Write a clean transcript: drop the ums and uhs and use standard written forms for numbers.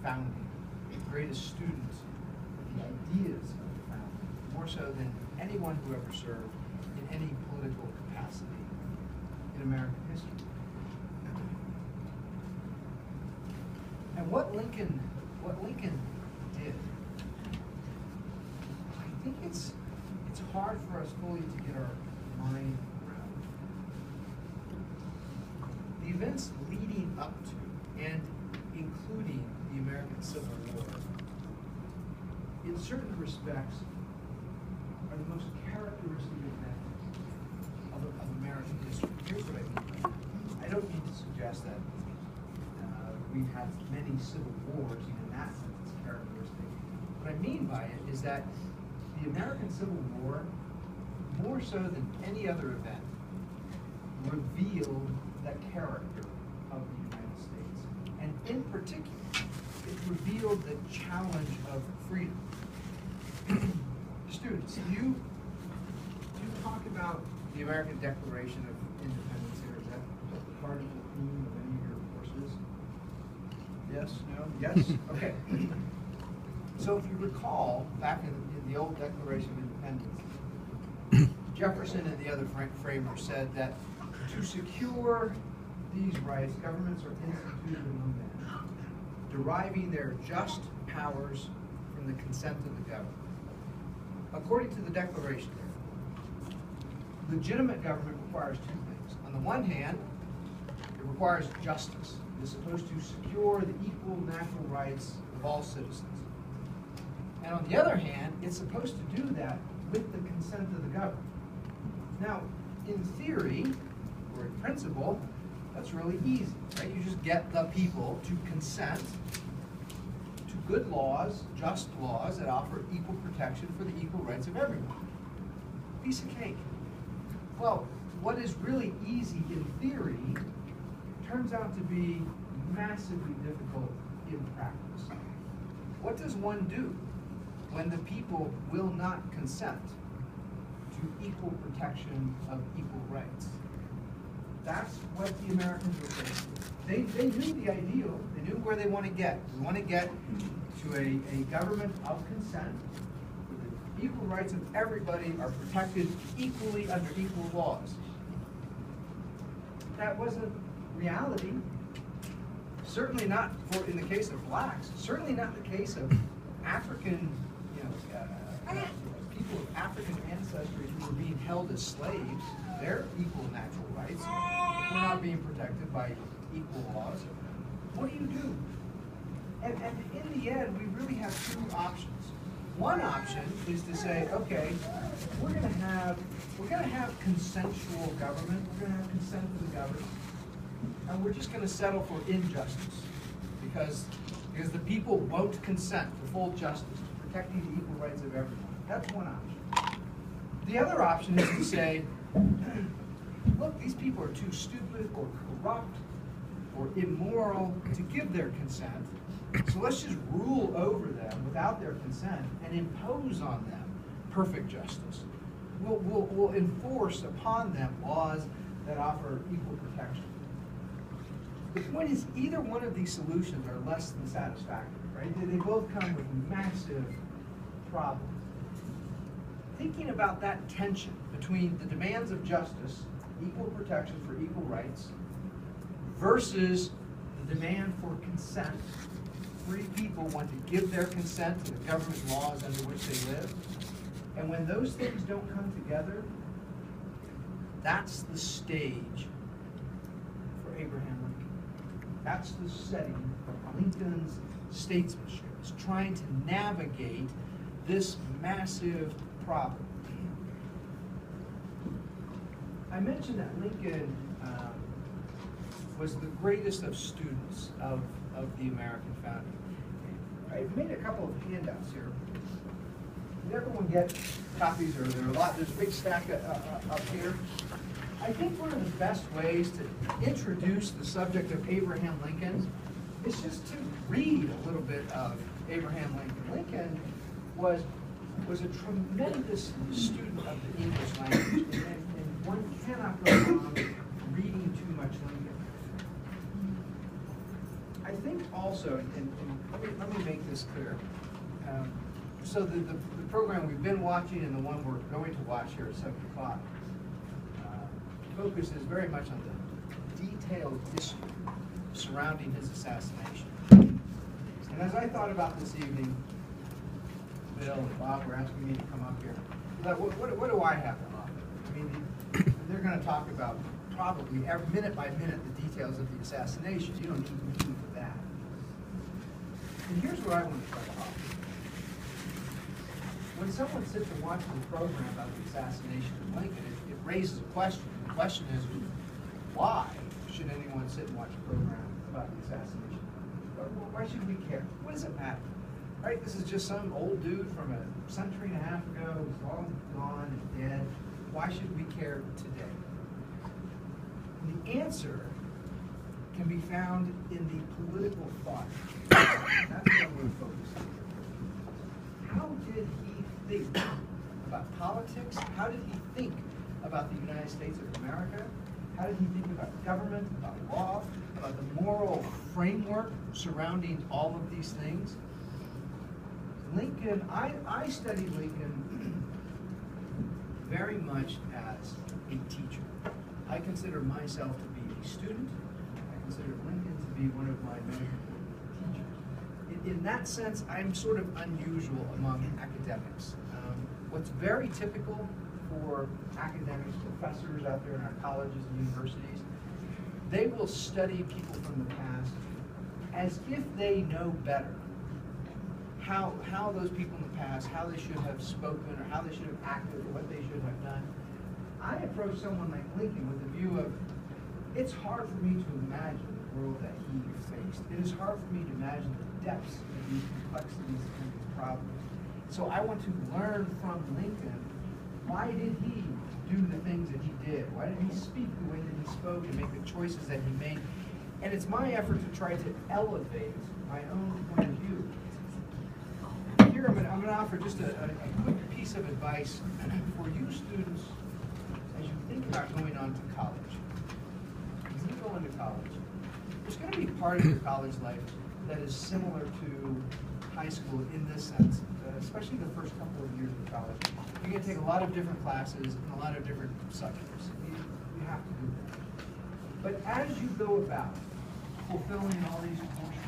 founding, the greatest student of the ideas of the founding, more so than anyone who ever served in any political capacity in American history. And what Lincoln did, I think it's hard for us fully to get our mind around. The events leading up to and including the American Civil War, in certain respects, are the most characteristic events of American history. Here's what I mean by that. I don't mean to suggest that we've had many civil wars, and in that sense it's characteristic. What I mean by it is that the American Civil War, more so than any other event, revealed the character of the United States. And in particular, it revealed the challenge of freedom. Students, do you talk about the American Declaration of Independence here? Is that part of the theme of any of your courses? Yes? No? Yes? Okay. So if you recall, back in the old Declaration of Independence, Jefferson and the other framers said that to secure these rights, governments are instituted among men, deriving their just powers from the consent of the governed. According to the Declaration, legitimate government requires two things. On the one hand, it requires justice. It is supposed to secure the equal natural rights of all citizens. And on the other hand, it's supposed to do that with the consent of the governed. Now, in theory, or in principle, that's really easy, right? You just get the people to consent to good laws, just laws that offer equal protection for the equal rights of everyone. Piece of cake. Well, what is really easy in theory turns out to be massively difficult in practice. What does one do when the people will not consent to equal protection of equal rights? That's what the Americans were facing. They knew the ideal. They knew where they want to get. We want to get to a government of consent where the equal rights of everybody are protected equally under equal laws. That wasn't reality. Certainly not in the case of blacks. Certainly not the case of African, people of African ancestry who were being held as slaves. Their equal natural rights were not being protected by equal laws. What do you do? And in the end, we really have two options. One option is to say, okay, we're going to have consensual government. We're going to have consent of the government, and we're just going to settle for injustice because the people won't consent to full justice, to protecting the equal rights of everyone. That's one option. The other option is to say, look, these people are too stupid or corrupt or immoral to give their consent, so let's just rule over them without their consent and impose on them perfect justice. We'll enforce upon them laws that offer equal protection. The point is, either one of these solutions are less than satisfactory, right? They both come with massive problems. Thinking about that tension between the demands of justice, equal protection for equal rights, versus the demand for consent. Free people want to give their consent to the government laws under which they live. And when those things don't come together, that's the stage for Abraham Lincoln. That's the setting of Lincoln's statesmanship. It's trying to navigate this massive problem. I mentioned that Lincoln was the greatest of students of the American founding. I've made a couple of handouts here. Did everyone get copies, or there are a lot? There's a big stack up here. I think one of the best ways to introduce the subject of Abraham Lincoln is just to read a little bit of Abraham Lincoln. Lincoln was a tremendous student of the English language, and one cannot go wrong reading too much Lincoln. I think also also, and let me make this clear. So the program we've been watching and the one we're going to watch here at 7 o'clock focuses very much on the detailed history surrounding his assassination. And as I thought about this evening, Bill and Bob were asking me to come up here. What do I have to offer? I mean, they're going to talk about probably every minute by minute the details of the assassination. You don't need me for that. And here's what I want to try to offer. When someone sits and watches a program about the assassination of Lincoln, it raises a question. The question is, why should anyone sit and watch a program about the assassination? Why should we care? What does it matter? Right? This is just some old dude from a century and a half ago who's long gone and dead. Why should we care today? The answer can be found in the political thought. That's what I'm going to focus on. How did he think about politics? How did he think about the United States of America? How did he think about government, about law, about the moral framework surrounding all of these things? Lincoln, I studied Lincoln very much as a teacher. I consider myself to be a student. I consider Lincoln to be one of my mentor teachers. In that sense, I'm sort of unusual among academics. What's very typical for academics, professors out there in our colleges and universities, they will study people from the past as if they know better how those people in the past, how they should have spoken or how they should have acted or what they should have done. I approach someone like Lincoln with the view of, it's hard for me to imagine the world that he faced. It is hard for me to imagine the depths of these complexities and these problems. So I want to learn from Lincoln, why did he do the things that he did? Why did he speak the way that he spoke and make the choices that he made? And it's my effort to try to elevate my own point of view. Here I'm going to offer just a quick piece of advice for you students as you think about going on to college. When you go into college, there's going to be part of your college life that is similar to high school in this sense, especially the first couple of years of college. You're going to take a lot of different classes and a lot of different subjects. You have to do that. But as you go about fulfilling all these